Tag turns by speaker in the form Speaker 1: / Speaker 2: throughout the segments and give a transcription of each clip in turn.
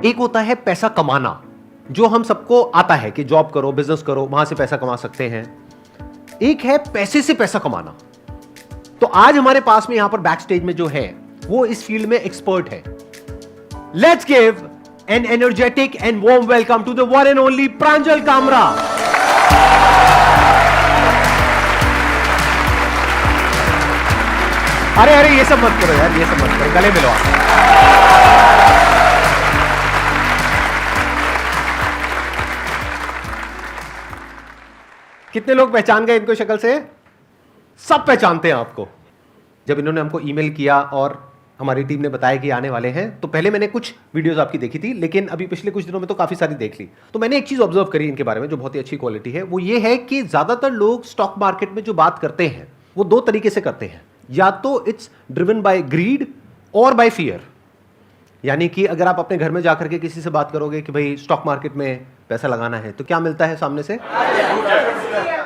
Speaker 1: एक होता है पैसा कमाना, जो हम सबको आता है कि जॉब करो, बिजनेस करो, वहां से पैसा कमा सकते हैं। एक है पैसे से पैसा कमाना। तो आज हमारे पास में यहां पर बैक स्टेज में जो है वो इस फील्ड में एक्सपर्ट है। Let's give an energetic and warm welcome to the one and only Pranjal Kamra. अरे अरे ये सब मत करो यार, ये सब मत करो, गले मिलो आप। कितने लोग पहचान गए इनको शक्ल से? सब पहचानते हैं आपको। जब इन्होंने हमको ईमेल किया और हमारी टीम ने बताया कि आने वाले हैं, तो पहले मैंने कुछ वीडियोस आपकी देखी थी, लेकिन अभी पिछले कुछ दिनों में तो काफी सारी देख ली। तो मैंने एक चीज ऑब्जर्व करी इनके बारे में जो बहुत ही अच्छी क्वालिटी है, वो ये है कि ज्यादातर लोग स्टॉक मार्केट में जो बात करते हैं वो दो तरीके से करते हैं। या तो इट्स ड्रिवन बाय ग्रीड और बाय फियर। यानी कि अगर आप अपने घर में जाकर के किसी से बात करोगे कि भाई स्टॉक मार्केट में पैसा लगाना है, तो क्या मिलता है सामने से?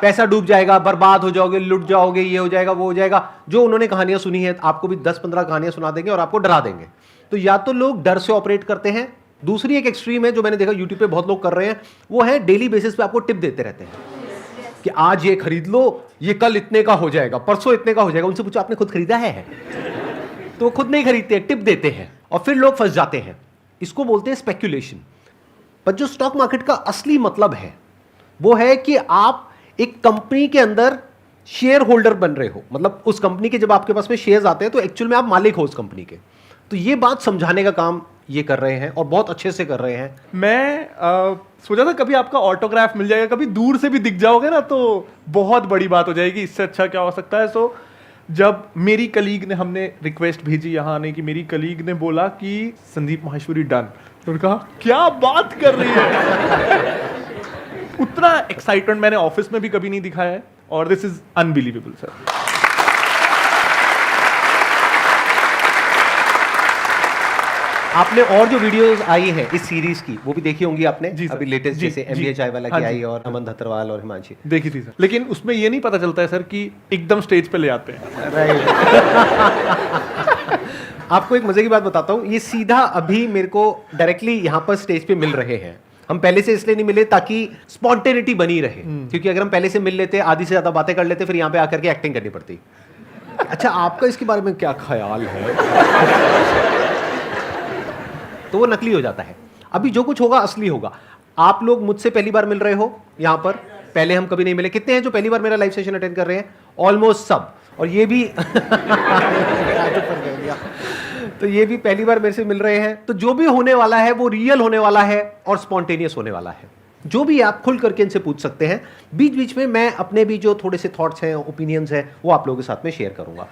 Speaker 1: पैसा डूब जाएगा, बर्बाद हो जाओगे, लुट जाओगे, ये हो जाएगा, वो हो जाएगा। जो उन्होंने कहानियां सुनी है, आपको भी 10-15 कहानियां सुना देंगे और आपको डरा देंगे। तो या तो लोग डर से ऑपरेट करते हैं। दूसरी एक एक्सट्रीम है जो मैंने देखा यूट्यूब पे बहुत लोग कर रहे हैं, वो है डेली बेसिस पे आपको टिप देते रहते हैं कि आज ये खरीद लो, ये कल इतने का हो जाएगा, परसों इतने का हो जाएगा। उनसे पूछो आपने खुद खरीदा है? तो वो खुद नहीं खरीदते, टिप देते हैं और फिर लोग फंस जाते हैं। इसको बोलते हैं स्पेक्यूलेशन। पर जो स्टॉक मार्केट का असली मतलब है वो है कि आप एक कंपनी के अंदर शेयर होल्डर बन रहे हो। मतलब उस कंपनी के जब आपके पास में शेयर्स आते हैं तो एक्चुअल में आप मालिक हो उस कंपनी के। तो ये बात समझाने का काम ये कर रहे हैं और बहुत अच्छे से कर रहे हैं।
Speaker 2: मैं सोचा था कभी आपका ऑटोग्राफ मिल जाएगा, कभी दूर से भी दिख जाओगे ना तो बहुत बड़ी बात हो जाएगी। इससे अच्छा क्या हो सकता है? सो जब मेरी कलीग ने, हमने रिक्वेस्ट भेजी यहाँ आने की, मेरी कलीग ने बोला कि संदीप माहेश्वरी डन, तो कहा क्या बात कर रही है। उतना एक्साइटमेंट मैंने ऑफिस में भी कभी नहीं दिखाया है और दिस इज अनबिलीवेबल सर।
Speaker 1: आपने और जो वीडियोस आई है इस सीरीज की वो भी देखी होंगी आपने?
Speaker 2: जी सर।
Speaker 1: अभी लेटेस्ट
Speaker 2: जी,
Speaker 1: जैसे
Speaker 2: जी,
Speaker 1: MBA चाय वाला
Speaker 2: हाँ
Speaker 1: की
Speaker 2: जी।
Speaker 1: आई और अमन धतरवाल और हिमांशी
Speaker 2: देखी थी सर, लेकिन उसमें ये नहीं पता चलता है सर कि एकदम स्टेज पे ले आते हैं।
Speaker 1: राइट। आपको एक मजे की बात बताता हूँ, ये सीधा अभी मेरे को डायरेक्टली यहाँ पर स्टेज पे मिल रहे हैं। हम पहले से इसलिए नहीं मिले ताकि स्पॉन्टेनिटी बनी रहे, क्योंकि अगर हम पहले से मिल लेते, आधी से ज्यादा बातें कर लेते, फिर यहाँ पे आकर के एक्टिंग करनी पड़ती। अच्छा, आपका इसके बारे में क्या ख्याल है? तो वो नकली हो जाता है। अभी जो कुछ होगा असली होगा। आप लोग मुझसे पहली बार मिल रहे हो यहाँ पर, पहले हम कभी नहीं मिले। कितने हैं जो पहली बार मेरा लाइव सेशन अटेंड कर रहे हैं? ऑलमोस्ट सब। और ये भी तो ये भी पहली बार मेरे से मिल रहे हैं। तो जो भी होने वाला है वो रियल होने वाला है और स्पॉन्टेनियस होने वाला है। जो भी आप खुल करके इनसे पूछ सकते हैं। बीच बीच में मैं अपने भी जो थोड़े से थॉट्स हैं, ओपिनियंस हैं, वो आप लोगों के साथ में शेयर करूंगा।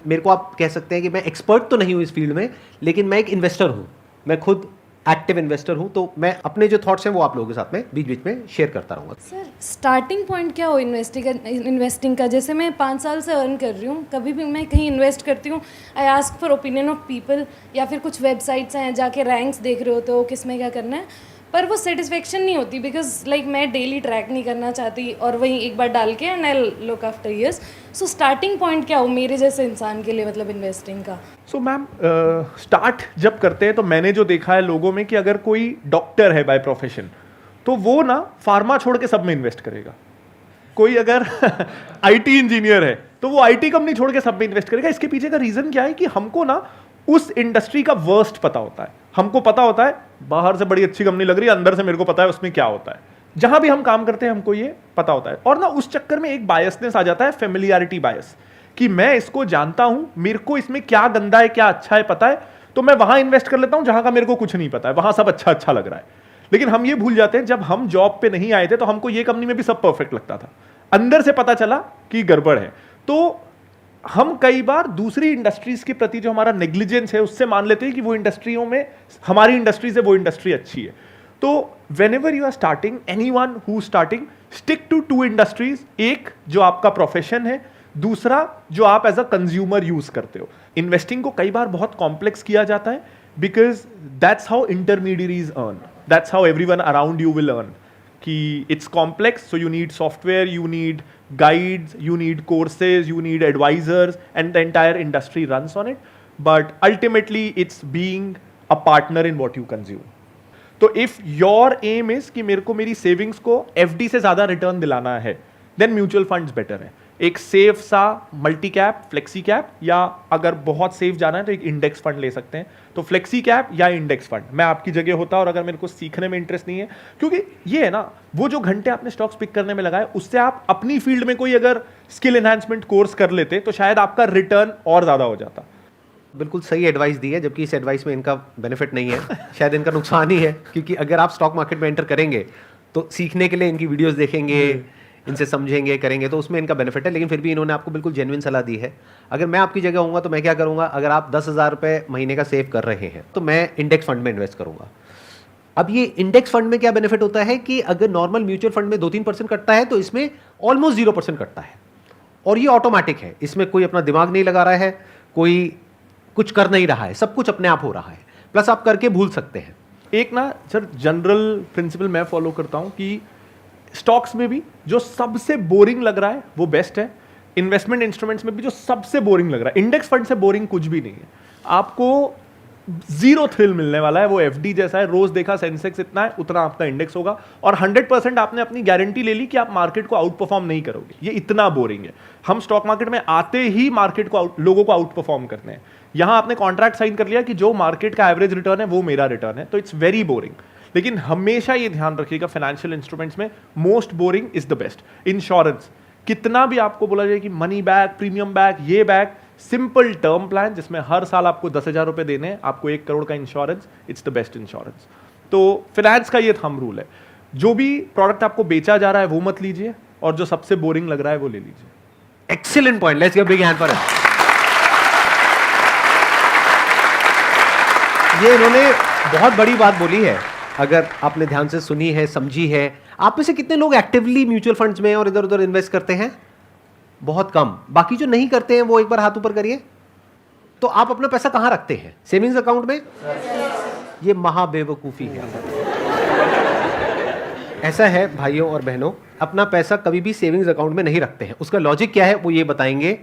Speaker 1: मेरे को आप कह सकते हैं कि मैं एक्सपर्ट तो नहीं हूं इस फील्ड में, लेकिन मैं एक इन्वेस्टर हूं। मैं खुद एक्टिव इन्वेस्टर हूं, तो मैं अपने जो थॉट्स हैं वो आप लोगों के साथ में बीच बीच में शेयर करता रहूंगा।
Speaker 3: सर, स्टार्टिंग पॉइंट क्या हो इन्वेस्टिंग का? जैसे मैं 5 साल से अर्न कर रही हूँ, कभी भी मैं कहीं इन्वेस्ट करती हूँ, I ask for opinion of people, या फिर कुछ वेबसाइट्स हैं जाके रैंक्स देख रहे होते हो किस में क्या करना है, पर वो सेटिस्फेक्शन नहीं होती। बिकॉज लाइक मैं डेली ट्रैक नहीं करना चाहती और वहीं एक बार डाल के and I look after years. So starting point क्या हो मेरे जैसे इंसान के लिए, मतलब इन्वेस्टिंग का?
Speaker 2: सो मैम, स्टार्ट जब करते हैं तो मैंने जो देखा है लोगों में कि अगर कोई डॉक्टर है बाय प्रोफेशन तो वो ना फार्मा छोड़ के सब में इन्वेस्ट करेगा। कोई अगर आईटी इंजीनियर है तो वो आईटी कंपनी छोड़ के सब में इन्वेस्ट करेगा। इसके पीछे का रीजन क्या है कि हमको ना उस इंडस्ट्री का वर्स्ट पता होता है। हमको पता होता है बाहर से बड़ी अच्छी कंपनी लग रही है, अंदर से मेरे को पता है उसमें क्या होता है। जहां भी हम काम करते हैं हमको ये पता होता है। और ना उस चक्कर में एक बायसनेस आ जाता है, फेमिलियरिटी बायस, कि मैं इसको जानता हूं, मेरे को इसमें क्या गंदा है क्या अच्छा है पता है, तो मैं वहां इन्वेस्ट कर लेता हूं जहां का मेरे को कुछ नहीं पता है, वहां सब अच्छा अच्छा लग रहा है। लेकिन हम ये भूल जाते हैं, जब हम जॉब पे नहीं आए थे तो हमको ये कंपनी में भी सब परफेक्ट लगता था, अंदर से पता चला कि गड़बड़ है। तो हम कई बार दूसरी इंडस्ट्रीज के प्रति जो हमारा नेग्लिजेंस है उससे मान लेते हैं कि वो इंडस्ट्रियों में, हमारी इंडस्ट्री से वो इंडस्ट्री अच्छी है। तो whenever you are starting, anyone who's starting, stick to 2 industries. एक जो आपका प्रोफेशन है, दूसरा जो आप एज अ कंज्यूमर यूज करते हो। इन्वेस्टिंग को कई बार बहुत कॉम्प्लेक्स किया जाता है because that's how intermediaries earn, that's how everyone around you will earn. कि it's complex, so you need software, you need guides, you need courses, you need advisors, and the entire industry runs on it. But ultimately, it's being a partner in what you consume. तो if your M is कि मेरे को मेरी savings को FD से ज्यादा return दिलाना है, देन म्यूचुअल फंड्स बेटर है। एक सेफ सा मल्टी कैप, फ्लेक्सी कैप, या अगर बहुत सेफ जाना है तो एक इंडेक्स फंड ले सकते हैं। तो फ्लेक्सी कैप या इंडेक्स फंड मैं आपकी जगह होता, और अगर मेरे को सीखने में इंटरेस्ट नहीं है, क्योंकि ये है ना, वो जो घंटे आपने स्टॉक्स पिक करने में लगाए, उससे आप अपनी फील्ड में कोई अगर स्किल एनहांसमेंट कोर्स कर लेते तो शायद आपका रिटर्न और ज्यादा हो जाता।
Speaker 1: बिल्कुल सही एडवाइस दी है, जबकि इस एडवाइस में इनका बेनिफिट नहीं है, शायद इनका नुकसान ही है, क्योंकि अगर आप स्टॉक मार्केट में एंटर करेंगे तो सीखने के लिए इनकी वीडियोस देखेंगे, इनसे समझेंगे, करेंगे, तो उसमें इनका बेनिफिट है। लेकिन फिर भी इन्होंने आपको बिल्कुल जेन्युइन सलाह दी है। अगर मैं आपकी जगह होऊंगा तो मैं क्या करूंगा, अगर आप 10,000 रुपये महीने का सेव कर रहे हैं तो मैं इंडेक्स फंड में इन्वेस्ट करूंगा। अब ये इंडेक्स फंड में क्या बेनिफिट होता है कि अगर नॉर्मल म्यूचुअल फंड में 2-3% कटता है तो इसमें ऑलमोस्ट 0% कटता है, और ये ऑटोमेटिक है, इसमें कोई अपना दिमाग नहीं लगा रहा है, कोई कुछ कर नहीं रहा है, सब कुछ अपने आप हो रहा है, प्लस आप करके भूल सकते हैं।
Speaker 2: एक ना सर जनरल प्रिंसिपल मैं फॉलो करता हूं कि स्टॉक्स में भी जो सबसे बोरिंग लग रहा है वो बेस्ट है, इन्वेस्टमेंट इंस्ट्रूमेंट्स में भी जो सबसे बोरिंग लग रहा है, इंडेक्स फंड से बोरिंग कुछ भी नहीं है। आपको जीरो थ्रिल मिलने वाला है, वो एफडी जैसा है, रोज देखा सेंसेक्स इतना है उतना आपका इंडेक्स होगा, और 100% आपने अपनी गारंटी ले ली कि आप मार्केट को आउट परफॉर्म नहीं करोगे। ये इतना बोरिंग है। हम स्टॉक मार्केट में आते ही मार्केट को लोगों को आउट परफॉर्म करते हैं। यहां आपने कॉन्ट्रैक्ट साइन कर लिया कि जो मार्केट का एवरेज रिटर्न है वो मेरा रिटर्न है, तो इट्स वेरी बोरिंग। लेकिन हमेशा ये ध्यान रखिएगा, फाइनेंशियल इंस्ट्रूमेंट्स में most boring is the best. Insurance, कितना भी आपको बोला जाए कि मनी बैक, प्रीमियम बैक, ये बैक, सिंपल टर्म प्लान जिसमें हर साल आपको 10,000 रुपए देने हैं, आपको 1 करोड़ का insurance, it's the best insurance. तो फाइनेंस का ये थंब रूल है, जो भी प्रोडक्ट आपको बेचा जा रहा है वो मत लीजिए, और जो सबसे बोरिंग लग रहा है वो ले लीजिए।
Speaker 1: Excellent point, let's give big hand for him. ये इन्होंने बहुत बड़ी बात बोली है, अगर आपने ध्यान से सुनी है, समझी है। आप में से कितने लोग एक्टिवली म्यूचुअल फंड्स में और इधर उधर इन्वेस्ट करते हैं? बहुत कम। बाकी जो नहीं करते हैं वो एक बार हाथ ऊपर करिए। तो आप अपना पैसा कहां रखते हैं? सेविंग्स अकाउंट में? ये महाबेवकूफी है। ऐसा है भाइयों और बहनों, अपना पैसा कभी भी सेविंग्स अकाउंट में नहीं रखते हैं। उसका लॉजिक क्या है वो ये बताएंगे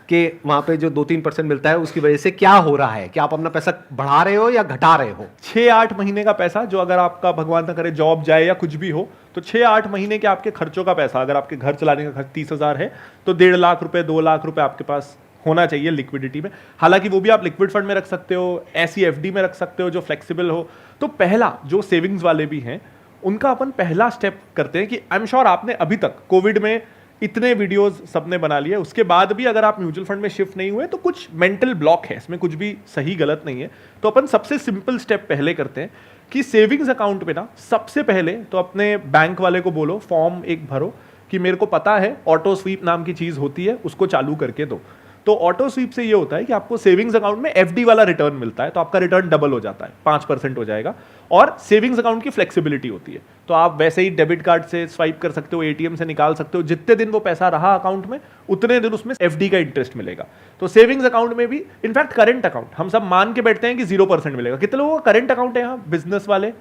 Speaker 1: कि वहां पे जो 2-3% मिलता है उसकी वजह से क्या हो रहा है, कि आप अपना पैसा बढ़ा रहे हो या घटा रहे हो।
Speaker 2: 6-8 महीने का पैसा, जो अगर आपका भगवान ना करे जॉब जाए या कुछ भी हो, तो 6-8 महीने के आपके खर्चों का पैसा, अगर आपके घर चलाने का खर्च 30,000 है तो 1.5 लाख रुपए, 2 लाख रुपए आपके पास होना चाहिए लिक्विडिटी में। हालांकि वो भी आप लिक्विड फंड में रख सकते हो, ऐसी एफडी में रख सकते हो जो फ्लेक्सिबल हो। तो पहला, जो सेविंग्स वाले भी हैं उनका अपन पहला स्टेप करते हैं कि आई एम श्योर आपने अभी तक कोविड में इतने वीडियोस सबने बना लिए, उसके बाद भी अगर आप म्यूचुअल फंड में शिफ्ट नहीं हुए तो कुछ मेंटल ब्लॉक है, इसमें कुछ भी सही गलत नहीं है। तो अपन सबसे सिंपल स्टेप पहले करते हैं कि सेविंग्स अकाउंट में ना सबसे पहले तो अपने बैंक वाले को बोलो, फॉर्म एक भरो कि मेरे को पता है ऑटो स्वीप नाम की चीज होती है, उसको चालू करके दो। तो ऑटो स्वीप से ये होता है कि आपको सेविंग्स अकाउंट में एफडी वाला रिटर्न मिलता है, तो आपका रिटर्न डबल हो जाता है, 5% हो जाएगा। और सेविंग्स अकाउंट की फ्लेक्सिबिलिटी होती है, तो आप वैसे ही डेबिट कार्ड से स्वाइप कर सकते हो, एटीएम से निकाल सकते हो, जितने दिन वो पैसा रहा अकाउंट में उतने दिन उसमें एफडी का इंटरेस्ट मिलेगा। तो सेविंग्स अकाउंट में भी, इनफैक्ट करंट अकाउंट, हम सब मान के बैठते हैं कि 0% मिलेगा। कितने लोगों का करंट अकाउंट है यहाँ? बिजनेस वाले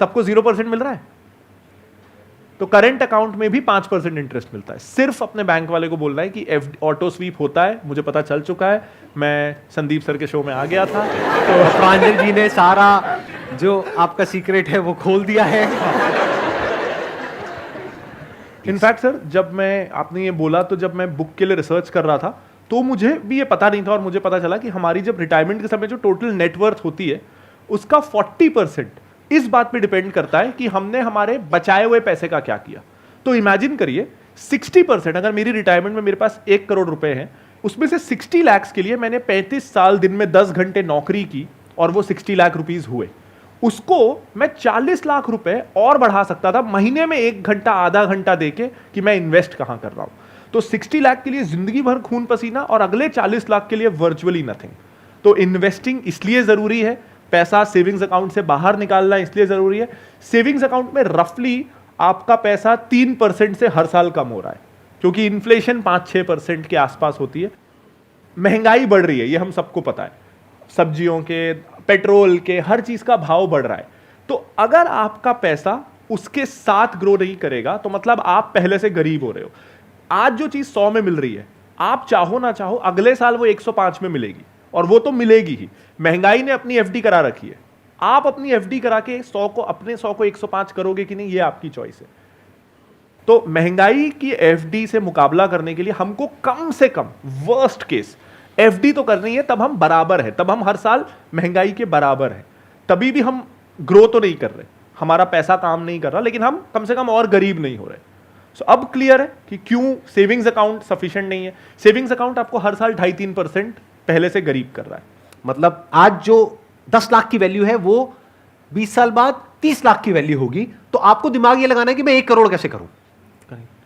Speaker 2: सबको 0% मिल रहा है। तो करंट अकाउंट में भी 5% इंटरेस्ट मिलता है। सिर्फ अपने बैंक वाले को बोलना है कि ऑटो स्वीप होता है, मुझे पता चल चुका है, मैं संदीप सर के शो में आ गया था।
Speaker 1: तो प्रांजल जी ने सारा जो आपका सीक्रेट है वो खोल दिया है।
Speaker 2: इनफैक्ट सर, जब मैं, आपने ये बोला, तो जब मैं बुक के लिए रिसर्च कर रहा था तो मुझे भी ये पता नहीं था, और मुझे पता चला कि हमारी जब रिटायरमेंट के समय जो टोटल नेटवर्थ होती है उसका 40% इस बात पे डिपेंड करता है कि हमने हमारे बचाए हुए पैसे का क्या किया। तो इमेजिन करिए 60%, अगर मेरी रिटायरमेंट में मेरे पास 1 करोड़ रुपए हैं, उसमें से 60 लाख के लिए मैंने 35 साल दिन में 10 घंटे नौकरी की और वो 60 लाख रुपीज हुए। उसको मैं 40 लाख रुपए और बढ़ा सकता था महीने में 1 घंटा, आधा घंटा देके कि मैं इन्वेस्ट कहां कर रहा हूं। तो 60 लाख के लिए जिंदगी भर खून पसीना, और अगले 40 लाख के लिए वर्चुअली नथिंग। तो इन्वेस्टिंग इसलिए जरूरी है, पैसा सेविंग्स अकाउंट से बाहर निकालना इसलिए जरूरी है। सेविंग्स अकाउंट में रफली आपका पैसा 3% से हर साल कम हो रहा है, क्योंकि इन्फ्लेशन 5-6% के आसपास होती है। महंगाई बढ़ रही है, ये हम सबको पता है, सब्जियों के, पेट्रोल के, हर चीज का भाव बढ़ रहा है। तो अगर आपका पैसा उसके साथ ग्रो नहीं करेगा तो मतलब आप पहले से गरीब हो रहे हो। आज जो चीज 100 में मिल रही है, आप चाहो ना चाहो अगले साल वो 105 में मिलेगी, और वो तो मिलेगी ही। महंगाई ने अपनी एफडी करा रखी है, आप अपनी एफडी करा के 100 को 105 करोगे कि नहीं, ये आपकी चॉइस है। तो महंगाई की एफडी से मुकाबला करने के लिए हमको कम से कम वर्स्ट केस एफडी तो करनी है, तब हम बराबर है, तब हम हर साल महंगाई के बराबर है, तभी भी हम ग्रो तो नहीं कर रहे, हमारा पैसा काम नहीं कर रहा, लेकिन हम कम से कम और गरीब नहीं हो रहे। सो अब क्लियर है कि क्यों सेविंग्स अकाउंट सफिशिएंट नहीं है। सेविंग्स अकाउंट आपको हर साल 2.5-3% पहले से गरीब कर रहा है।
Speaker 1: मतलब आज जो 10 लाख की वैल्यू है वो 20 साल बाद 30 लाख की वैल्यू होगी, तो आपको दिमाग ये लगाना है कि मैं 1 करोड़ कैसे करूं।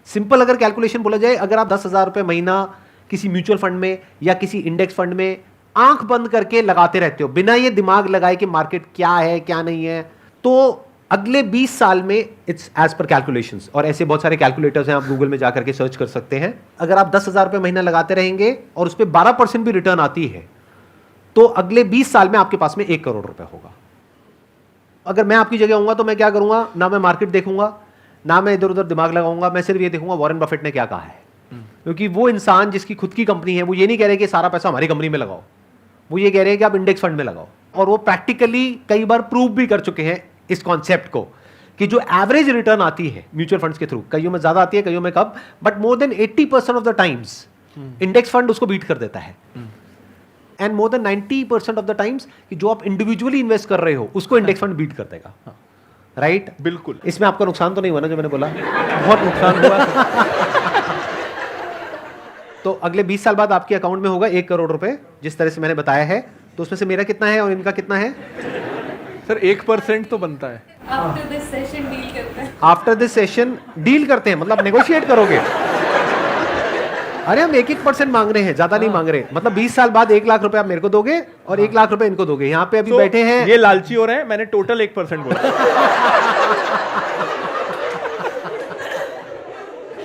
Speaker 1: सिंपल अगर कैलकुलेशन बोला जाए, अगर आप 10,000 रुपए महीना किसी म्यूचुअल फंड में या किसी इंडेक्स फंड में आंख बंद करके लगाते रहते हो बिना ये दिमाग लगाए कि मार्केट क्या है क्या नहीं है, तो अगले 20 साल में इट्स एज पर कैलकुलेशंस, और ऐसे बहुत सारे कैलकुलेटर्स हैं, आप गूगल में जाकर के सर्च कर सकते हैं। अगर आप 10,000 रुपए महीना लगाते रहेंगे और उस पर 12% भी रिटर्न आती है, तो अगले 20 साल में आपके पास में 1 करोड़ रुपए होगा। अगर मैं आपकी जगह होऊंगा तो मैं क्या करूंगा, ना मैं मार्केट देखूंगा, ना मैं इधर उधर दिमाग लगाऊंगा, मैं सिर्फ ये देखूंगा वॉरेन बफेट ने क्या कहा है। क्योंकि वो इंसान जिसकी खुद की कंपनी है, वो ये नहीं कह रहे कि सारा पैसा हमारी कंपनी में लगाओ, वो ये कह रहे हैं कि आप इंडेक्स फंड में लगाओ। और वो प्रैक्टिकली कई बार प्रूव भी कर चुके हैं इस कॉन्सेप्ट को कि जो एवरेज रिटर्न आती है म्यूचुअल फंड्स के थ्रू, कईयों में ज्यादा आती है, कईयों में कम, but more than 80% of the times index fund उसको बीट कर देता है। And more than 90% of the times कि जो आप इंडिविजुअली इन्वेस्ट कर रहे हो उसको इंडेक्स फंड बीट कर देगा। राइट,
Speaker 2: बिल्कुल।
Speaker 1: इसमें आपका नुकसान तो नहीं हुआ ना जो मैंने बोला?
Speaker 2: बहुत नुकसान हुआ।
Speaker 1: तो अगले 20 साल बाद आपके अकाउंट में होगा 1 करोड़ रुपए, जिस तरह से मैंने बताया है। तो उसमें से मेरा कितना है और इनका कितना है?
Speaker 2: सर 1% तो बनता है।
Speaker 3: आफ्टर दिस सेशन डील करते हैं।
Speaker 1: आफ्टर दिस सेशन डील करते हैं, मतलब नेगोशिएट करोगे? अरे हम 1% मांग रहे हैं, ज्यादा नहीं मांग रहे। मतलब 20 साल बाद 1 लाख रुपए आप मेरे को दोगे और 1 लाख रुपए इनको दोगे। यहाँ पे अभी बैठे हैं,
Speaker 2: ये लालची हो रहे हैं, मैंने टोटल 1% बोला।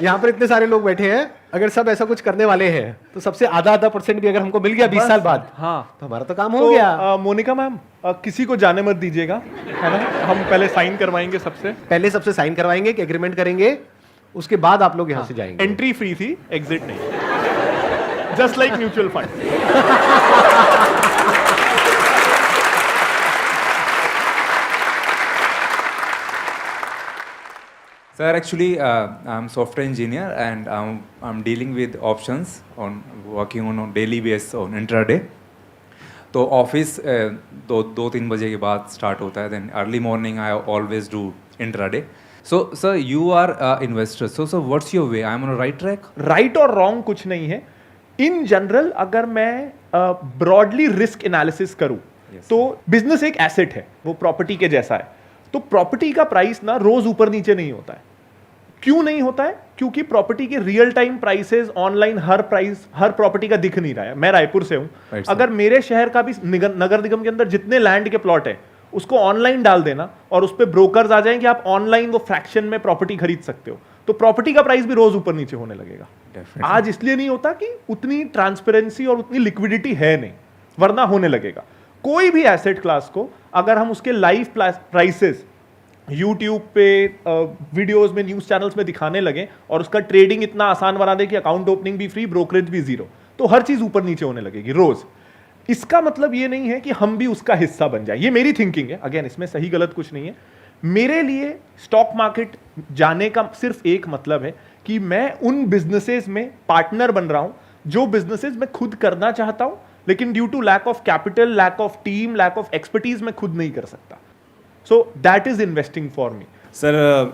Speaker 1: यहाँ पर इतने सारे लोग बैठे हैं, अगर सब ऐसा कुछ करने वाले हैं तो सबसे आधा % भी अगर हमको मिल गया 20 साल बाद,
Speaker 2: हाँ,
Speaker 1: तो हमारा तो काम हो गया।
Speaker 2: मोनिका मैम, किसी को जाने मत दीजिएगा, है ना, हम पहले साइन करवाएंगे सबसे।
Speaker 1: पहले सबसे साइन करवाएंगे कि एग्रीमेंट करेंगे, उसके बाद आप लोग यहाँ से जाएंगे।
Speaker 2: एंट्री फ्री थी, एग्जिट नहीं, just like mutual fund.
Speaker 4: Sir, actually, I'm software engineer and I'm dealing with options on working on a daily basis on intraday. तो ऑफिस 2-3 बजे के बाद स्टार्ट होता है, then early morning I always do intraday. So sir you are investor, so sir what's your way, I am on right track?
Speaker 2: Right और wrong कुछ नहीं है। इन जनरल अगर मैं ब्रॉडली रिस्क एनालिसिस करूं, तो बिजनेस एक एसेट है, वो प्रॉपर्टी के जैसा है। तो प्रॉपर्टी का प्राइस ना रोज ऊपर नीचे नहीं होता है। क्यों नहीं होता है? क्योंकि प्रॉपर्टी के रियल टाइम प्राइसेस ऑनलाइन हर प्रॉपर्टी का दिख नहीं रहा है। मैं रायपुर से हूं, अगर मेरे शहर का भी नगर निगम के अंदर जितने लैंड के प्लॉट है उसको ऑनलाइन डाल देना और उस पर ब्रोकर्स आ जाएं कि आप ऑनलाइन वो फ्रैक्शन में प्रॉपर्टी खरीद सकते हो, तो प्रॉपर्टी का प्राइस भी रोज ऊपर नीचे होने लगेगा। आज इसलिए नहीं होता कि उतनी ट्रांसपेरेंसी और उतनी लिक्विडिटी है नहीं, वरना होने लगेगा। कोई भी एसेट क्लास को अगर हम उसके लाइव प्राइसेस यूट्यूब पे वीडियोस में, न्यूज चैनल्स में दिखाने लगे और उसका ट्रेडिंग इतना आसान बना दे कि अकाउंट ओपनिंग भी फ्री, ब्रोकरेज भी जीरो, तो हर चीज ऊपर नीचे होने लगेगी रोज। इसका मतलब ये नहीं है कि हम भी उसका हिस्सा बन जाए, ये मेरी थिंकिंग है। अगेन इसमें सही गलत कुछ नहीं है। मेरे लिए स्टॉक मार्केट जाने का सिर्फ एक मतलब है कि मैं उन बिजनेसेस में पार्टनर बन रहा हूं जो बिजनेसेस मैं खुद करना चाहता हूं, लेकिन due to lack of capital, lack of team, lack of expertise मैं खुद नहीं कर सकता। So that is investing for me.
Speaker 5: Sir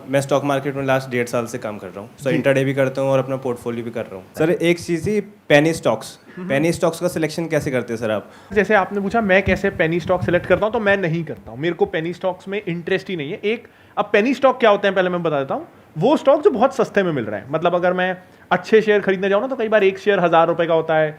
Speaker 5: मैं स्टॉक मार्केट में लास्ट 1.5 साल से काम कर रहा हूँ। सर इंट्राडे भी करता हूँ और अपना पोर्टफोलियो भी कर रहा हूँ। सर एक चीज़ ही, पेनी स्टॉक्स का सिलेक्शन कैसे करते हैं सर आप?
Speaker 2: जैसे आपने पूछा मैं कैसे पेनी स्टॉक सेलेक्ट करता हूँ, तो मैं नहीं करता हूँ। मेरे को पेनी स्टॉक्स में इंटरेस्ट ही नहीं है। अब पेनी स्टॉक क्या होते हैं पहले मैं बता देता हूँ। वो स्टॉक जो बहुत सस्ते में मिल रहे हैं, मतलब अगर मैं अच्छे शेयर खरीदने जाऊँ ना, तो कई बार एक शेयर 1000 रुपये का होता है।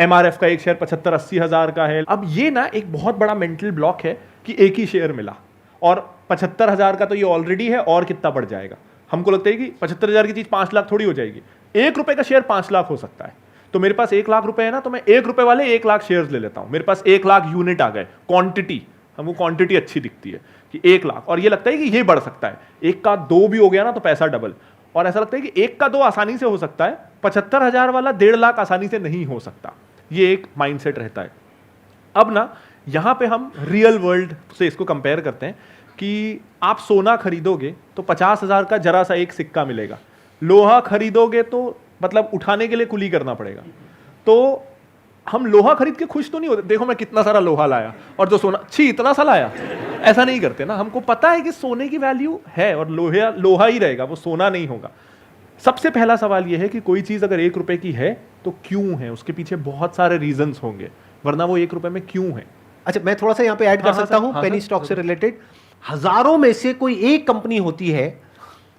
Speaker 2: MRF का एक शेयर 75-80 हज़ार का है। अब ये ना एक बहुत बड़ा मेंटल ब्लॉक है कि एक ही शेयर मिला, और 75,000 का तो ये ऑलरेडी है, और कितना बढ़ जाएगा। हमको लगता है कि 75,000 की चीज 5 लाख थोड़ी हो जाएगी। 1 रुपए का शेयर 5 लाख हो सकता है। तो मेरे पास 1 लाख रुपए है ना, तो मैं 1 रुपए वाले 1 लाख शेयर्स ले लेता हूं। मेरे पास 1 लाख यूनिट आ गए, क्वांटिटी, हमको क्वांटिटी अच्छी दिखती है कि 1 लाख, और ये लगता है कि ये बढ़ सकता है। 1 का 2 भी हो गया ना तो पैसा डबल, और ऐसा लगता है कि 1 का 2 आसानी से हो सकता है, 75,000 वाला 1.5 लाख आसानी से नहीं हो सकता। ये एक माइंडसेट रहता है। अब ना यहाँ पे हम रियल वर्ल्ड से इसको कंपेयर करते हैं कि आप सोना खरीदोगे तो 50,000 का जरा सा एक सिक्का मिलेगा, लोहा खरीदोगे तो मतलब उठाने के लिए कुली करना पड़ेगा। तो हम लोहा खरीद के खुश तो नहीं होते, देखो मैं कितना सारा लोहा लाया, और जो सोना, छी इतना सा लाया, ऐसा नहीं करते ना। हमको पता है कि सोने की वैल्यू है और लोहा ही रहेगा, वो सोना नहीं होगा। सबसे पहला सवाल यह है कि कोई चीज अगर 1 रुपए की है तो क्यों है, उसके पीछे बहुत सारे रीजंस होंगे, वरना वो 1 रुपए में क्यों है।
Speaker 1: अच्छा, मैं थोड़ा सा यहाँ पे ऐड कर
Speaker 2: हाँ,
Speaker 1: सकता
Speaker 2: सर,
Speaker 1: हूँ
Speaker 2: हाँ,
Speaker 1: पेनी
Speaker 2: सर,
Speaker 1: स्टॉक से रिलेटेड। हजारों में से कोई एक कंपनी होती है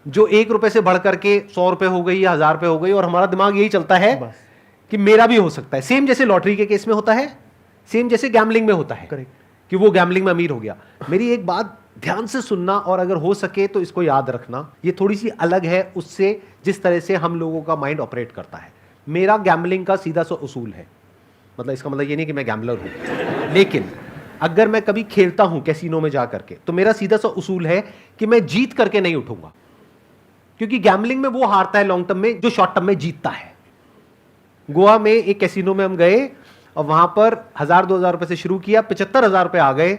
Speaker 1: जो 1 रुपए से बढ़ करके 100 रुपए हो गई या 1000 रुपए हो गई, और हमारा दिमाग यही चलता है कि मेरा भी हो सकता है। सेम जैसे लॉटरी के केस में होता है, सेम जैसे गैम्बलिंग में होता है।
Speaker 2: करेक्ट।
Speaker 1: कि वो गैम्बलिंग में अमीर हो गया। मेरी एक बात ध्यान से सुनना, और अगर हो सके तो इसको याद रखना, ये थोड़ी सी अलग है उससे जिस तरह से हम लोगों का माइंड ऑपरेट करता है। मेरा गैम्बलिंग का सीधा सा उसूल है, मतलब इसका मतलब ये नहीं कि मैं गैम्बलर हूं, लेकिन अगर मैं कभी खेलता हूं कैसीनो में जा करके, तो मेरा सीधा सा उसूल है कि मैं जीत करके नहीं उठूंगा, क्योंकि गैम्बलिंग में वो हारता है लॉन्ग टर्म में जो शॉर्ट टर्म में जीतता है। गोवा में एक कैसीनो में हम गए और वहां पर 1000-2000 रुपए से शुरू किया, 75,000 रुपए आ गए।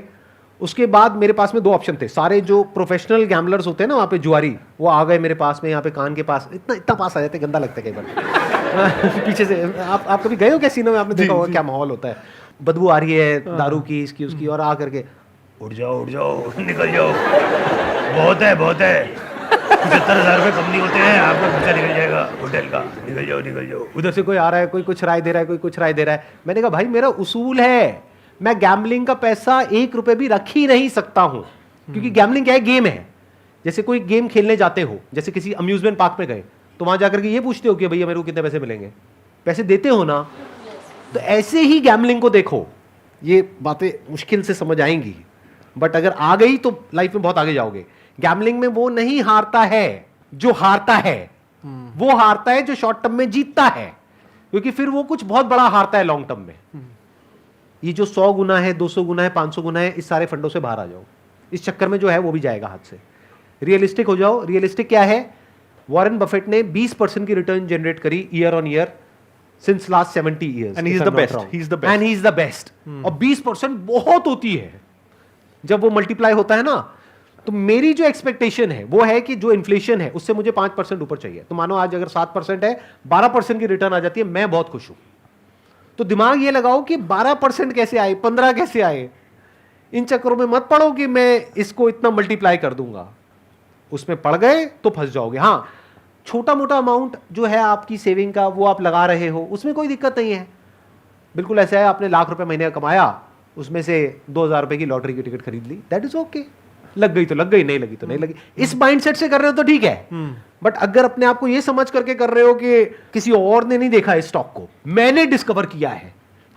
Speaker 1: उसके बाद मेरे पास में 2 ऑप्शन थे। सारे जो प्रोफेशनल गैम्बलर्स होते हैं ना वहाँ पे, जुआरी, वो आ गए मेरे पास में, यहाँ पे कान के पास, इतना पास आ जाते, गंदा लगता है कई बार पीछे से। आप कभी गए हो कैसीनो में? आपने देखा होगा क्या माहौल होता है, बदबू आ रही है दारू की, इसकी उसकी, और आ करके उठ जाओ निकल जाओ, बहुत है 75,000 रुपये कम नहीं होते हैं, आपका खर्चा निकल जाएगा होटल का, निकल जाओ। उधर से कोई आ रहा है, कोई कुछ राय दे रहा है, कोई कुछ राय दे रहा है। मैंने कहा भाई मेरा उसूल है, मैं गैम्बलिंग का पैसा 1 रुपए भी रख ही नहीं सकता हूं, क्योंकि गैम्बलिंग क्या है, गेम है। जैसे कोई गेम खेलने जाते हो, जैसे किसी अम्यूजमेंट पार्क में गए, तो वहां जाकर के ये पूछते हो कि भैया मेरे को कितने पैसे मिलेंगे, पैसे देते हो ना। तो ऐसे ही गैम्बलिंग को देखो, ये बातें मुश्किल से समझ आएंगी, बट अगर आ गई तो लाइफ में बहुत आगे जाओगे। गैम्बलिंग में वो नहीं हारता है जो हारता है, वो हारता है जो शॉर्ट टर्म में जीतता है, क्योंकि फिर वो कुछ बहुत बड़ा हारता है लॉन्ग टर्म में। ये जो 100 गुना है, 200 गुना है, 500 गुना है, इस सारे फंडों से बाहर आ जाओ। इस चक्कर में जो है वो भी जाएगा हाथ से। रियलिस्टिक हो जाओ। रियलिस्टिक क्या है? वॉरेन बफेट ने 20% की रिटर्न जनरेट करी year on year since last 70 years,
Speaker 2: And he is the best. He is the best.
Speaker 1: And he is the best. और 20% बहुत होती है जब वो मल्टीप्लाई होता है ना। तो मेरी जो एक्सपेक्टेशन है वो है कि जो इन्फ्लेशन है उससे मुझे 5% ऊपर चाहिए। तो मानो आज अगर 7% है, 12% की रिटर्न आ जाती है, मैं बहुत खुश हूं। तो दिमाग ये लगाओ कि 12% कैसे आए, 15 कैसे आए। इन चक्करों में मत पड़ो कि मैं इसको इतना मल्टीप्लाई कर दूंगा, उसमें पड़ गए तो फंस जाओगे। हाँ, छोटा मोटा अमाउंट जो है आपकी सेविंग का वो आप लगा रहे हो, उसमें कोई दिक्कत नहीं है। बिल्कुल ऐसा है, आपने लाख रुपए महीने का कमाया, उसमें से 2,000 रुपए की लॉटरी की टिकट खरीद ली, दैट इज ओके। लग गई तो लग गई, नहीं लगी तो नहीं लगी। इस माइंडसेट से कर रहे हो तो ठीक है। बट अगर अपने आप को ये समझ करके कर रहे हो कि किसी और ने नहीं देखा इस स्टॉक को, मैंने डिस्कवर किया है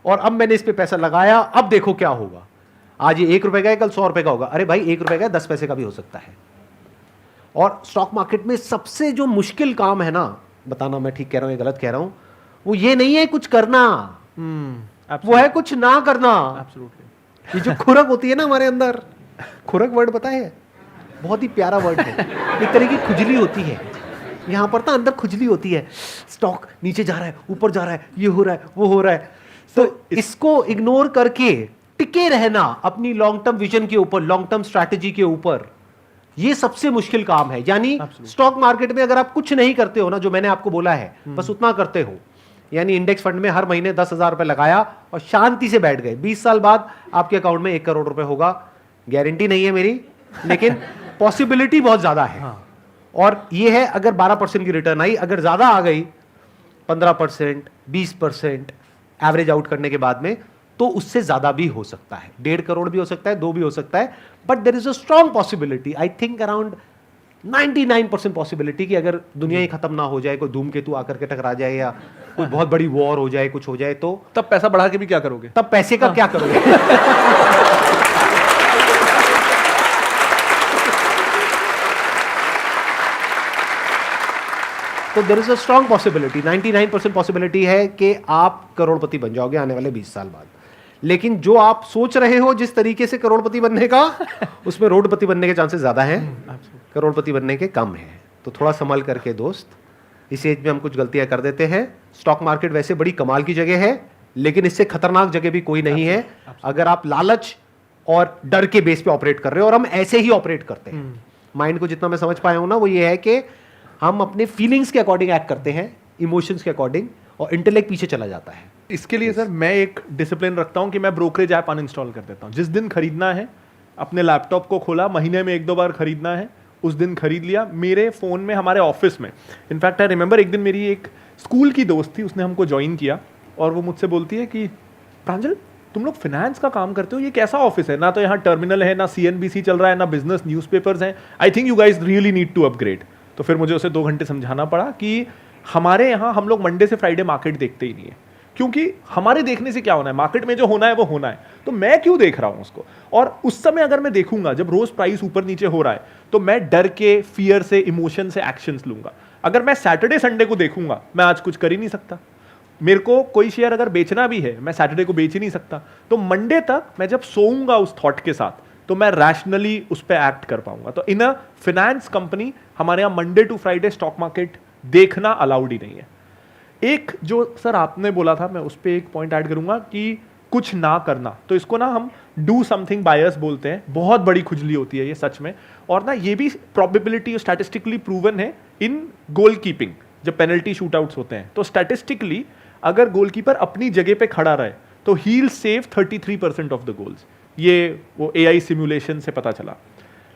Speaker 1: और अब मैंने इस पे पैसा लगाया, अब देखो क्या होगा, आज ये 1 रुपए का है, कल 100 रुपए का होगा। अरे भाई 1 रुपए का 10 पैसे का भी हो सकता है। और स्टॉक मार्केट में सबसे जो मुश्किल काम है ना, बताना मैं ठीक कह रहा हूं या गलत कह रहा हूं, वो ये नहीं है कुछ करना, वो है कुछ ना करना। ये जो खुरक होती है ना हमारे अंदर, खुरक वर्ड पता है, बहुत ही प्यारा वर्ड है। एक तरह की खुजली होती है यहां पर, तो अंदर खुजली होती है, स्टॉक नीचे जा रहा है, ऊपर जा रहा है, ये हो रहा है, वो हो रहा है। तो इसको इग्नोर करके टिके रहना अपनी लॉन्ग टर्म विजन के ऊपर, लॉन्ग टर्म स्ट्रैटेजी के ऊपर, ये सबसे मुश्किल काम है। यानी स्टॉक मार्केट में अगर आप कुछ नहीं करते हो ना, जो मैंने आपको बोला है, बस उतना करते हो, यानी इंडेक्स फंड में हर महीने 10,000 रुपए लगाया और शांति से बैठ गए, 20 साल बाद आपके अकाउंट में 1 करोड़ रुपए होगा। गारंटी नहीं है मेरी, लेकिन पॉसिबिलिटी बहुत ज्यादा है। और ये है अगर 12% की रिटर्न आई, अगर ज्यादा आ गई 15%, 20% एवरेज आउट करने के बाद में, तो उससे ज्यादा भी हो सकता है। 1.5 करोड़ भी हो सकता है, 2 भी हो सकता है, but there is a strong possibility, I think around 99% possibility कि अगर दुनिया ही खत्म ना हो जाए, कोई धूमकेतु आकर के टकरा जाए या कोई बहुत बड़ी वॉर हो जाए, कुछ हो जाए, तो
Speaker 2: तब पैसा बढ़ा के भी क्या करोगे?
Speaker 1: तब पैसे का क्या करोगे? तो there is a strong possibility, 99% possibility है कि आप करोड़पति बन जाओगे आने वाले 20 साल बाद। लेकिन जो आप सोच रहे हो जिस तरीके से करोड़पति बनने का, उसमें रोडपति बनने के चांसेस ज्यादा हैं, करोड़पति बनने के कम हैं। तो थोड़ा संभल करके दोस्त, इस एज में हम कुछ गलतियां कर देते हैं। स्टॉक मार्केट वैसे बड़ी कमाल की जगह है, लेकिन इससे खतरनाक जगह भी कोई नहीं है अगर आप लालच और डर के बेस पे ऑपरेट कर रहे हो, और हम ऐसे ही ऑपरेट करते हैं। माइंड को जितना मैं समझ पाया हूं ना, वो ये है कि हम अपने फीलिंग्स के अकॉर्डिंग एक्ट करते हैं, इमोशंस के अकॉर्डिंग, और इंटेलेक्ट पीछे चला जाता है।
Speaker 2: इसके लिए सर मैं एक डिसिप्लिन रखता हूं कि मैं ब्रोकरेज ऐप अनइंस्टॉल कर देता हूं। जिस दिन खरीदना है अपने लैपटॉप को खोला, महीने में 1-2 बार खरीदना है, उस दिन खरीद लिया। मेरे फ़ोन में, हमारे ऑफिस में, इनफैक्ट आई रिमेंबर एक दिन मेरी एक स्कूल की दोस्त थी, उसने हमको ज्वाइन किया और वो मुझसे बोलती है कि प्रांजल तुम लोग फिनेंस का काम करते हो, ये कैसा ऑफिस है? ना तो यहाँ टर्मिनल है, ना CNBC चल रहा है, ना बिजनेस न्यूज़पेपर्स हैं। I think you guys really need to upgrade. तो फिर मुझे उसे 2 घंटे समझाना पड़ा कि हमारे यहाँ हम लोग मंडे से फ्राइडे मार्केट देखते ही नहीं है, क्योंकि हमारे देखने से क्या होना है, मार्केट में जो होना है वो होना है, तो मैं क्यों देख रहा हूं उसको। और उस समय अगर मैं देखूंगा जब रोज प्राइस ऊपर नीचे हो रहा है, तो मैं डर के, फियर से, इमोशन से एक्शंस लूंगा। अगर मैं सैटरडे संडे को देखूंगा, मैं आज कुछ कर ही नहीं सकता। मेरे को कोई शेयर अगर बेचना भी है, मैं सैटरडे को बेच ही नहीं सकता। तो मंडे तक मैं जब सोऊंगा उस थॉट के साथ, तो मैं रैशनली उस पर एक्ट कर पाऊंगा। तो इन अ फिनेंस कंपनी हमारे यहाँ Monday to Friday stock market देखना अलाउड ही नहीं है। एक जो सर आपने बोला था, मैं उस पर एक पॉइंट ऐड करूंगा कि कुछ ना करना, तो इसको ना हम डू समथिंग बायस बोलते हैं। बहुत बड़ी खुजली होती है ये सच में, और ना ये भी प्रोबेबिलिटी स्टैटिस्टिकली प्रूवन है इन गोल कीपिंग। जब पेनल्टी शूटआउट्स होते हैं तो स्टैटिस्टिकली अगर गोलकीपर अपनी जगह पे खड़ा रहे तो he will save 33% of the goals. ये वो AI सिमुलेशन से पता चला।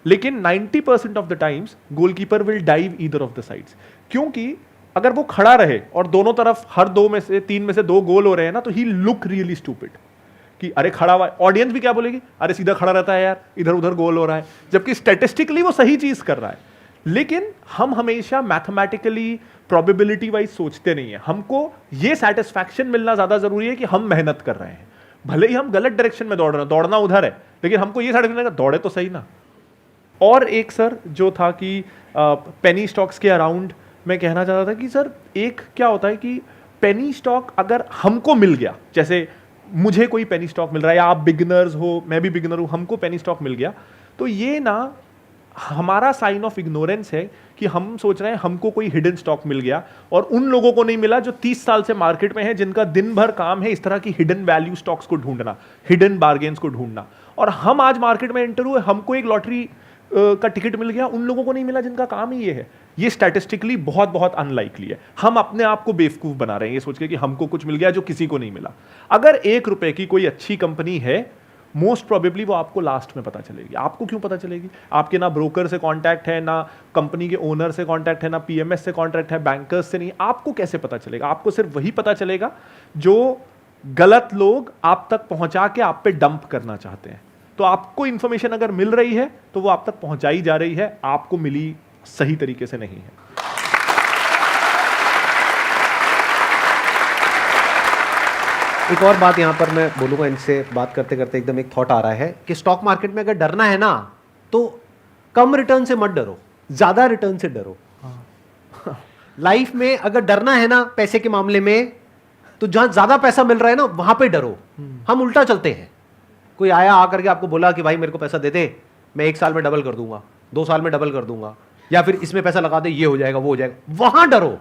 Speaker 2: लेकिन 90% of the times goalkeeper will dive either of the sides, क्योंकि अगर वो खड़ा रहे और दोनों तरफ हर 3 में से 2 गोल हो रहे हैं ना, तो ही लुक रियली स्टूपिड कि अरे खड़ा हुआ। ऑडियंस भी क्या बोलेगी, अरे सीधा खड़ा रहता है यार, इधर उधर गोल हो रहा है, जबकि स्टैटिस्टिकली वो सही चीज कर रहा है। लेकिन हम हमेशा मैथमेटिकली प्रोबेबिलिटी वाइज सोचते नहीं है। हमको ये सेटिस्फैक्शन मिलना ज्यादा जरूरी है कि हम मेहनत कर रहे हैं, भले ही हम गलत डायरेक्शन में दौड़ रहे हैं, दौड़ना उधर है, लेकिन हमको ये सेटिस्फैक्शन दौड़े तो सही ना। और एक सर जो था कि पेनी स्टॉक्स के अराउंड मैं कहना चाहता था कि सर एक क्या होता है कि पेनी स्टॉक अगर हमको मिल गया, जैसे मुझे कोई पेनी स्टॉक मिल रहा है, या आप बिगिनर्स हो, मैं भी बिगिनर हूं, हमको पेनी स्टॉक मिल गया, तो ये ना हमारा साइन ऑफ इग्नोरेंस है कि हम सोच रहे हैं हमको कोई हिडन स्टॉक मिल गया और उन लोगों को नहीं मिला जो 30 साल से मार्केट में है, जिनका दिन भर काम है इस तरह की हिडन वैल्यू स्टॉक्स को ढूंढना, हिडन बार्गेन्स को ढूंढना। और हम आज मार्केट में एंटर हुए, हमको एक लॉटरी का टिकट मिल गया, उन लोगों को नहीं मिला जिनका काम ही ये है। ये स्टैटिस्टिकली बहुत बहुत अनलाइकली है। हम अपने आप को बेवकूफ बना रहे हैं ये सोच के कि हमको कुछ मिल गया जो किसी को नहीं मिला। अगर 1 रुपए की कोई अच्छी कंपनी है, मोस्ट प्रोबेबली वो आपको लास्ट में पता चलेगी। आपको क्यों पता चलेगी? आपके ना ब्रोकर से कांटेक्ट है, ना कंपनी के ओनर से कांटेक्ट है, ना PMS से कांटेक्ट है, बैंकर्स से नहीं। आपको कैसे पता चलेगा? आपको सिर्फ वही पता चलेगा जो गलत लोग आप तक पहुंचा के आप पे डंप करना चाहते हैं। तो आपको इंफॉर्मेशन अगर मिल रही है तो वो आप तक पहुंचाई जा रही है, आपको मिली सही तरीके से नहीं है।
Speaker 1: एक और बात यहां पर मैं बोलूंगा, इनसे बात करते करते एकदम एक थॉट आ रहा है कि स्टॉक मार्केट में अगर डरना है ना, तो कम रिटर्न से मत डरो, ज्यादा रिटर्न से डरो। लाइफ में अगर डरना है ना पैसे के मामले में, तो जहां ज्यादा पैसा मिल रहा है ना वहां पे डरो। हम उल्टा चलते हैं। कोई आया आकर के आपको बोला कि भाई मेरे को पैसा दे दे, मैं 1 साल में डबल कर दूंगा, 2 साल में डबल कर दूंगा, या फिर इसमें पैसा लगा दे, ये हो जाएगा, वो हो जाएगा, वहां डरो।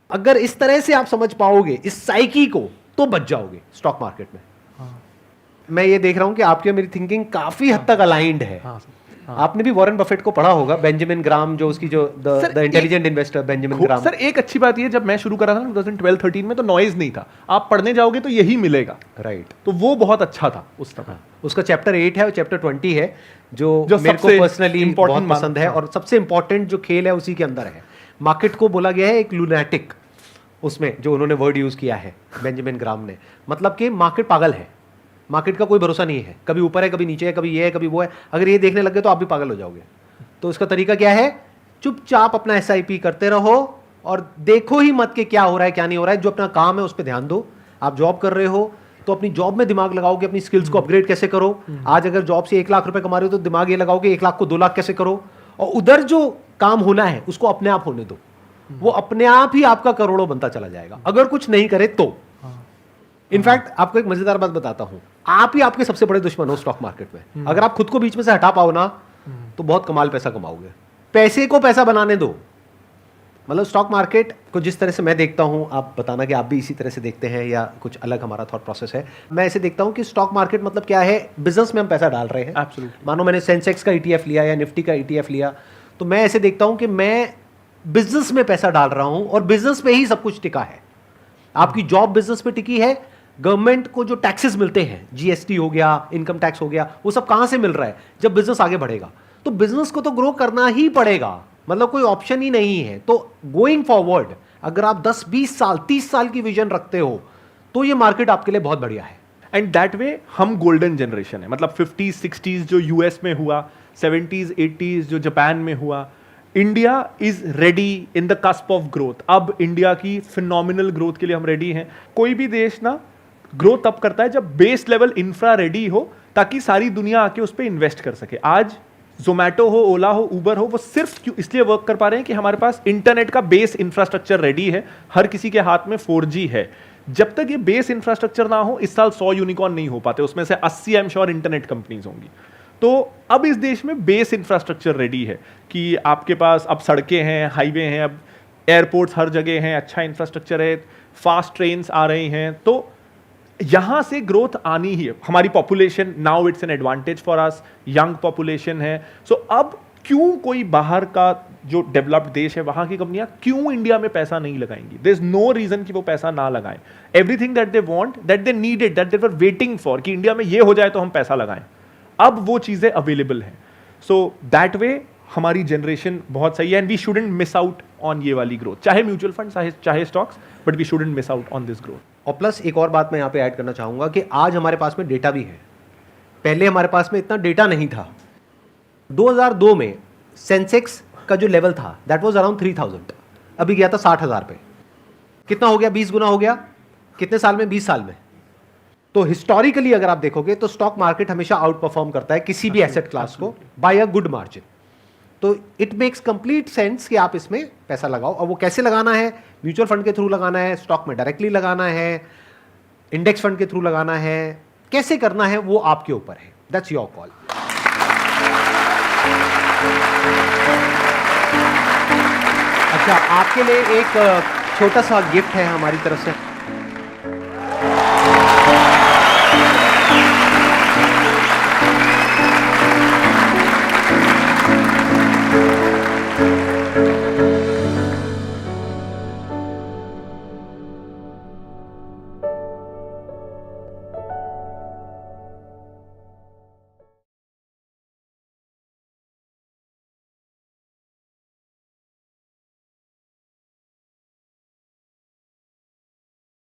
Speaker 1: अगर इस तरह से आप समझ पाओगे इस साइकी को, तो बच जाओगे स्टॉक मार्केट में। मैं ये देख रहा हूं कि आपकी और मेरी थिंकिंग काफी हद तक अलाइंड है। आपने भी वॉरेन बफेट को पढ़ा होगा, बेंजामिन ग्राम, जो उसकी जो the intelligent investor Benjamin gram.
Speaker 2: Sir एक अच्छी बात ये, जब मैं शुरू करा था 2012-13 में, तो नॉइज नहीं था। आप पढ़ने जाओगे तो यही मिलेगा,
Speaker 1: राइट।
Speaker 2: तो वो बहुत अच्छा था उस समय।
Speaker 1: उसका चैप्टर 8 है और चैप्टर 20 है, जो मेरे को पर्सनली बहुत पसंद है, और सबसे इंपॉर्टेंट जो खेल है उसी के अंदर है। मार्केट को बोला गया है एक लूनेटिक, उसमें जो उन्होंने वर्ड यूज किया है बेंजामिन ग्राम ने, मतलब कि मार्केट पागल है, मार्केट का कोई भरोसा नहीं है, कभी ऊपर है, कभी नीचे है, कभी ये है, कभी वो है। अगर ये देखने लगे तो आप भी पागल हो जाओगे। तो उसका तरीका क्या है? चुपचाप अपना SIP करते रहो और देखो ही मत कि क्या हो रहा है क्या नहीं हो रहा है। जो अपना काम है उस पर ध्यान दो। आप जॉब कर रहे हो तो अपनी जॉब में दिमाग लगाओ कि अपनी स्किल्स को अपग्रेड कैसे करो। आज अगर जॉब से 1 लाख रुपए कमा रहे हो तो दिमाग ये लगाओ कि 1 लाख को 2 लाख कैसे करो, और उधर जो काम होना है उसको अपने आप होने दो। वो अपने आप ही आपका करोड़ों बनता चला जाएगा, अगर कुछ नहीं करे तो। इनफैक्ट आपको एक मजेदार बात बताता हूं, आप ही आपके सबसे बड़े दुश्मन हो स्टॉक मार्केट में। अगर आप खुद को बीच में से हटा पाओ ना, तो बहुत कमाल पैसा कमाओगे। पैसे को पैसा बनाने दो, मतलब स्टॉक मार्केट को जिस तरह से मैं देखता हूं, आप बताना कि आप भी इसी तरह से देखते हैं या कुछ अलग हमारा थॉट प्रोसेस है। मैं ऐसे देखता हूं कि स्टॉक मार्केट मतलब क्या है, बिजनेस में हम पैसा डाल रहे हैं।
Speaker 2: Absolutely.
Speaker 1: मानो मैंने सेंसेक्स का ETF लिया या निफ्टी का ETF लिया, तो मैं ऐसे देखता हूं कि मैं बिजनेस में पैसा डाल रहा हूं और बिजनेस पे ही सब कुछ टिका है। आपकी जॉब बिजनेस पे टिकी है। गवर्नमेंट को जो टैक्सेस मिलते हैं, GST हो गया, इनकम टैक्स हो गया, वो सब कहां से मिल रहा है? जब बिजनेस आगे बढ़ेगा। तो बिजनेस को तो ग्रो करना ही पड़ेगा, मतलब कोई ऑप्शन ही नहीं है। तो गोइंग फॉरवर्ड अगर आप 10, 20 साल, 30 साल की विजन रखते हो तो ये मार्केट आपके लिए बहुत बढ़िया है।
Speaker 2: एंड दैट वे हम गोल्डन जनरेशन है। मतलब 50s 60s जो यूएस में हुआ, 70s 80s जो जापान में हुआ, India is ready in the cusp of growth. अब इंडिया की फिनोमिनल ग्रोथ के लिए हम रेडी हैं। कोई भी देश ना ग्रो तब करता है जब बेस लेवल इंफ्रा रेडी हो, ताकि सारी दुनिया आके उस पर इन्वेस्ट कर सके। आज जोमैटो हो, ओला हो, उबर हो, वो सिर्फ क्यों इसलिए वर्क कर पा रहे हैं कि हमारे पास इंटरनेट का बेस इंफ्रास्ट्रक्चर रेडी है, हर किसी के हाथ में 4G है। जब तक ये बेस इंफ्रास्ट्रक्चर ना हो, इस साल 100 यूनिकॉर्न नहीं हो पाते, उसमें से 80 I am sure internet companies होंगी। तो अब इस देश में बेस इंफ्रास्ट्रक्चर रेडी है कि आपके पास अब सड़कें हैं, हाईवे हैं, अब एयरपोर्ट्स हर जगह हैं, अच्छा इंफ्रास्ट्रक्चर है, फास्ट ट्रेन्स आ रही हैं। तो यहां से ग्रोथ आनी ही है। हमारी population now it's an advantage for us, young population है। सो अब क्यों कोई बाहर का जो डेवलप्ड देश है वहां की कंपनियां क्यों इंडिया में पैसा नहीं लगाएंगी? देयर इज नो रीजन कि वो पैसा ना लगाएं। Everything that they want, that they needed, that they were waiting for कि इंडिया में ये हो जाए तो हम पैसा लगाएं, अब वो चीजें अवेलेबल हैं। सो दैट वे हमारी जनरेशन बहुत सही है and we shouldn't miss out on ये वाली ग्रोथ, चाहे म्यूचुअल फंड चाहे stocks, but we shouldn't miss out on this growth.
Speaker 1: और प्लस एक और बात मैं यहाँ पे ऐड करना चाहूँगा कि आज हमारे पास में डेटा भी है। पहले हमारे पास में इतना डेटा नहीं था। 2002 में सेंसेक्स का जो लेवल था दैट वाज अराउंड 3000, अभी गया था 60,000 पे। कितना हो गया? 20 गुना हो गया। कितने साल में? 20 साल में। तो हिस्टोरिकली अगर आप देखोगे तो स्टॉक मार्केट हमेशा आउट परफॉर्म करता है किसी भी एसेट क्लास को बाय अ गुड मार्जिन। तो इट मेक्स कंप्लीट सेंस कि आप इसमें पैसा लगाओ। और वो कैसे लगाना है? म्यूचुअल फंड के थ्रू लगाना है, स्टॉक में डायरेक्टली लगाना है, इंडेक्स फंड के थ्रू लगाना है, कैसे करना है वो आपके ऊपर है। That's your call. अच्छा, आपके लिए एक छोटा सा गिफ्ट है हमारी तरफ से।